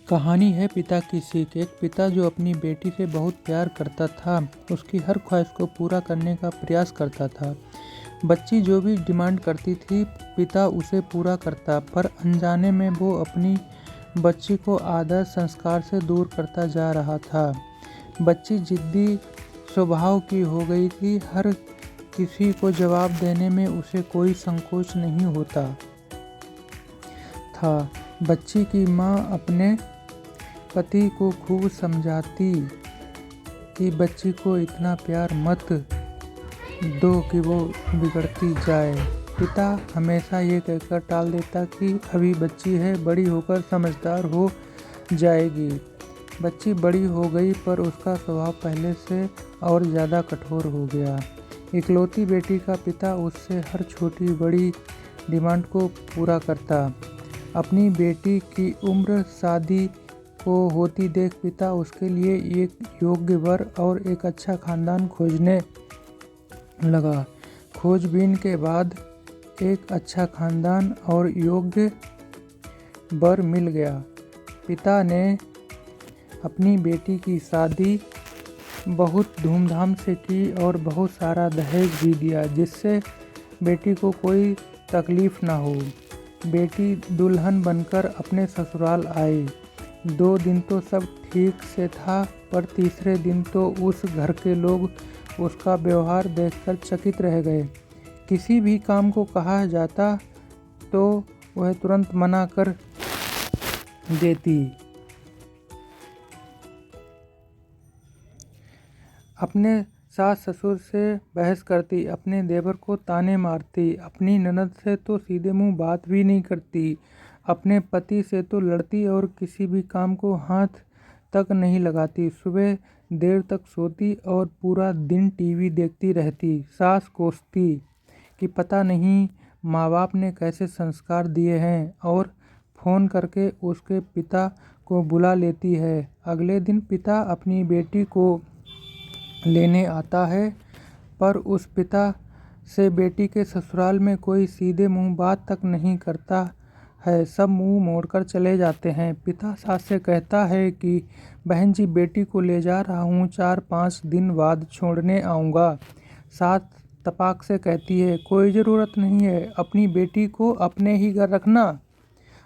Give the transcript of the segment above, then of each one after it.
कहानी है पिता की सीख। एक पिता जो अपनी बेटी से बहुत प्यार करता था, उसकी हर ख्वाहिश को पूरा करने का प्रयास करता था। बच्ची जो भी डिमांड करती थी, पिता उसे पूरा करता, पर अनजाने में वो अपनी बच्ची को आदर संस्कार से दूर करता जा रहा था। बच्ची जिद्दी स्वभाव की हो गई थी। हर किसी को जवाब देने में उसे कोई संकोच नहीं होता था। बच्ची की माँ अपने पति को खूब समझाती कि बच्ची को इतना प्यार मत दो कि वो बिगड़ती जाए। पिता हमेशा ये कहकर टाल देता कि अभी बच्ची है, बड़ी होकर समझदार हो जाएगी। बच्ची बड़ी हो गई, पर उसका स्वभाव पहले से और ज़्यादा कठोर हो गया। इकलौती बेटी का पिता उससे हर छोटी बड़ी डिमांड को पूरा करता। अपनी बेटी की उम्र शादी को होती देख पिता उसके लिए एक योग्य वर और एक अच्छा खानदान खोजने लगा। खोजबीन के बाद एक अच्छा खानदान और योग्य वर मिल गया। पिता ने अपनी बेटी की शादी बहुत धूमधाम से की और बहुत सारा दहेज भी दिया, जिससे बेटी को कोई तकलीफ ना हो। बेटी दुल्हन बनकर अपने ससुराल आई। 2 दिन तो सब ठीक से था, पर तीसरे दिन तो उस घर के लोग उसका व्यवहार देखकर चकित रह गए। किसी भी काम को कहा जाता तो वह तुरंत मना कर देती। अपने सास ससुर से बहस करती, अपने देवर को ताने मारती, अपनी ननद से तो सीधे मुंह बात भी नहीं करती, अपने पति से तो लड़ती और किसी भी काम को हाथ तक नहीं लगाती। सुबह देर तक सोती और पूरा दिन टीवी देखती रहती। सास कोसती कि पता नहीं माँ बाप ने कैसे संस्कार दिए हैं, और फ़ोन करके उसके पिता को बुला लेती है। अगले दिन पिता अपनी बेटी को लेने आता है, पर उस पिता से बेटी के ससुराल में कोई सीधे मुंह बात तक नहीं करता है। सब मुंह मोड़कर चले जाते हैं। पिता सास से कहता है कि बहन जी, बेटी को ले जा रहा हूँ, 4-5 दिन बाद छोड़ने आऊँगा। सास तपाक से कहती है, कोई ज़रूरत नहीं है, अपनी बेटी को अपने ही घर रखना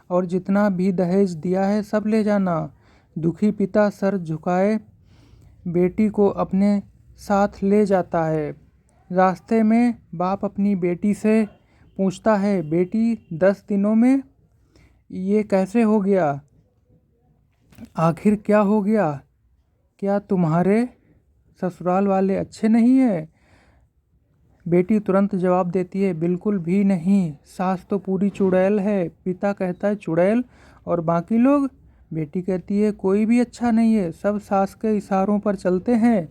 और जितना भी दहेज दिया है सब ले जाना। दुखी पिता सर झुकाए बेटी को अपने साथ ले जाता है। रास्ते में बाप अपनी बेटी से पूछता है, बेटी 10 दिनों में ये कैसे हो गया? आखिर क्या हो गया? क्या तुम्हारे ससुराल वाले अच्छे नहीं हैं? बेटी तुरंत जवाब देती है, बिल्कुल भी नहीं, सास तो पूरी चुड़ैल है। पिता कहता है, चुड़ैल? और बाकी लोग? बेटी कहती है, कोई भी अच्छा नहीं है, सब सास के इशारों पर चलते हैं।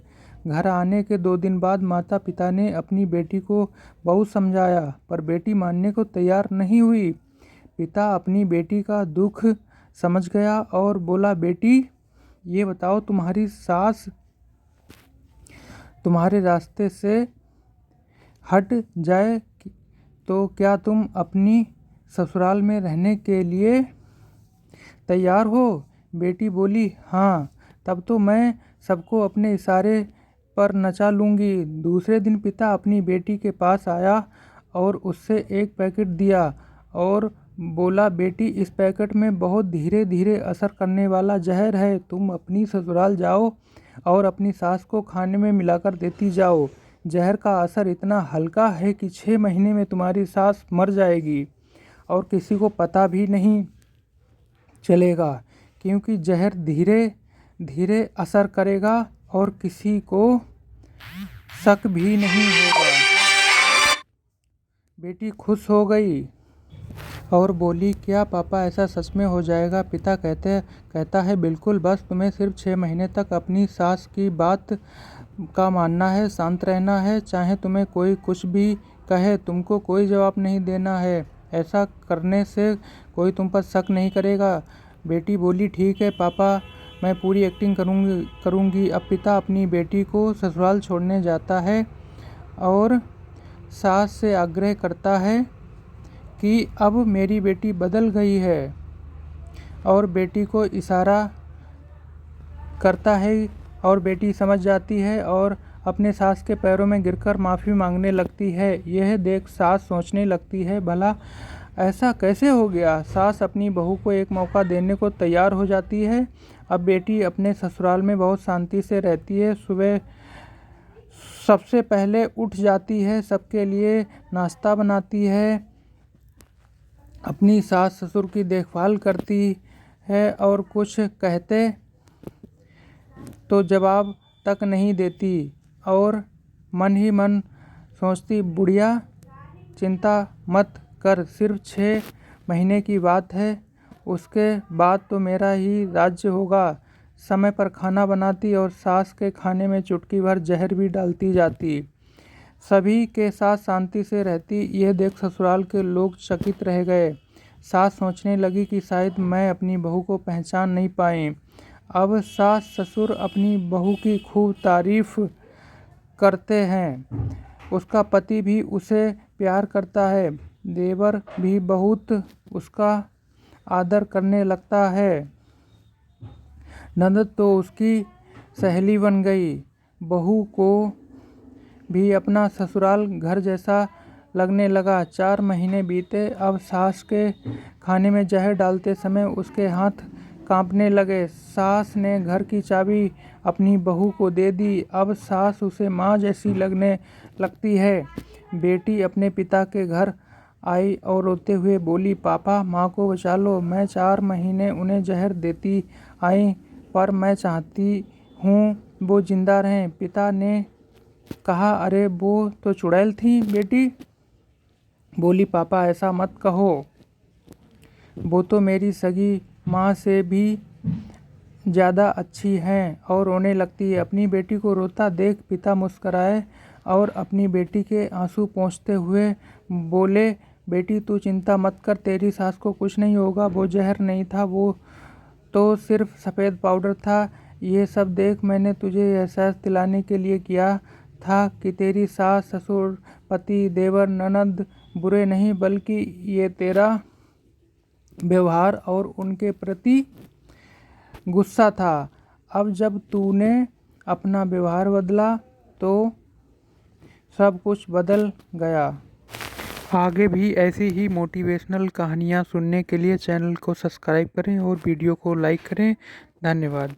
घर आने के 2 दिन बाद माता पिता ने अपनी बेटी को बहुत समझाया, पर बेटी मानने को तैयार नहीं हुई। पिता अपनी बेटी का दुख समझ गया और बोला, बेटी ये बताओ, तुम्हारी सास तुम्हारे रास्ते से हट जाए तो क्या तुम अपनी ससुराल में रहने के लिए तैयार हो? बेटी बोली, हाँ, तब तो मैं सबको अपने इशारे पर नचा लूँगी। दूसरे दिन पिता अपनी बेटी के पास आया और उससे एक पैकेट दिया और बोला, बेटी इस पैकेट में बहुत धीरे धीरे असर करने वाला जहर है। तुम अपनी ससुराल जाओ और अपनी सास को खाने में मिलाकर देती जाओ। जहर का असर इतना हल्का है कि 6 महीने में तुम्हारी सास मर जाएगी और किसी को पता भी नहीं चलेगा, क्योंकि जहर धीरे धीरे असर करेगा और किसी को शक भी नहीं होगा। बेटी खुश हो गई और बोली, क्या पापा ऐसा सच में हो जाएगा? पिता कहता है, बिल्कुल, बस तुम्हें सिर्फ 6 महीने तक अपनी सास की बात का मानना है, शांत रहना है, चाहे तुम्हें कोई कुछ भी कहे, तुमको कोई जवाब नहीं देना है। ऐसा करने से कोई तुम पर शक नहीं करेगा। बेटी बोली, ठीक है पापा, मैं पूरी एक्टिंग करूँगी। अब पिता अपनी बेटी को ससुराल छोड़ने जाता है और सास से आग्रह करता है कि अब मेरी बेटी बदल गई है, और बेटी को इशारा करता है और बेटी समझ जाती है और अपने सास के पैरों में गिरकर माफ़ी मांगने लगती है। यह देख सास सोचने लगती है, भला ऐसा कैसे हो गया। सास अपनी बहू को एक मौका देने को तैयार हो जाती है। अब बेटी अपने ससुराल में बहुत शांति से रहती है। सुबह सबसे पहले उठ जाती है, सबके लिए नाश्ता बनाती है, अपनी सास ससुर की देखभाल करती है और कुछ कहते तो जवाब तक नहीं देती और मन ही मन सोचती, बुढ़िया चिंता मत कर, सिर्फ 6 महीने की बात है, उसके बाद तो मेरा ही राज्य होगा। समय पर खाना बनाती और सास के खाने में चुटकी भर जहर भी डालती जाती। सभी के साथ शांति से रहती। यह देख ससुराल के लोग चकित रह गए। सास सोचने लगी कि शायद मैं अपनी बहू को पहचान नहीं पाई। अब सास ससुर अपनी बहू की खूब तारीफ करते हैं। उसका पति भी उसे प्यार करता है। देवर भी बहुत उसका आदर करने लगता है। ननद तो उसकी सहेली बन गई। बहू को भी अपना ससुराल घर जैसा लगने लगा। 4 महीने बीते। अब सास के खाने में जहर डालते समय उसके हाथ कांपने लगे। सास ने घर की चाबी अपनी बहू को दे दी। अब सास उसे माँ जैसी लगने लगती है। बेटी अपने पिता के घर आई और रोते हुए बोली, पापा माँ को बचा लो। मैं 4 महीने उन्हें जहर देती आई, पर मैं चाहती हूँ वो जिंदा रहें। पिता ने कहा, अरे वो तो चुड़ैल थी। बेटी बोली, पापा ऐसा मत कहो, वो तो मेरी सगी माँ से भी ज़्यादा अच्छी हैं। और रोने लगती है। अपनी बेटी को रोता देख पिता मुस्कराए और अपनी बेटी के आंसू पोंछते हुए बोले, बेटी तू चिंता मत कर, तेरी सास को कुछ नहीं होगा। वो जहर नहीं था, वो तो सिर्फ सफ़ेद पाउडर था। ये सब देख मैंने तुझे एहसास दिलाने के लिए किया था कि तेरी सास ससुर पति देवर ननद बुरे नहीं, बल्कि ये तेरा व्यवहार और उनके प्रति गुस्सा था। अब जब तूने अपना व्यवहार बदला तो सब कुछ बदल गया। आगे भी ऐसी ही मोटिवेशनल कहानियाँ सुनने के लिए चैनल को सब्सक्राइब करें और वीडियो को लाइक करें। धन्यवाद।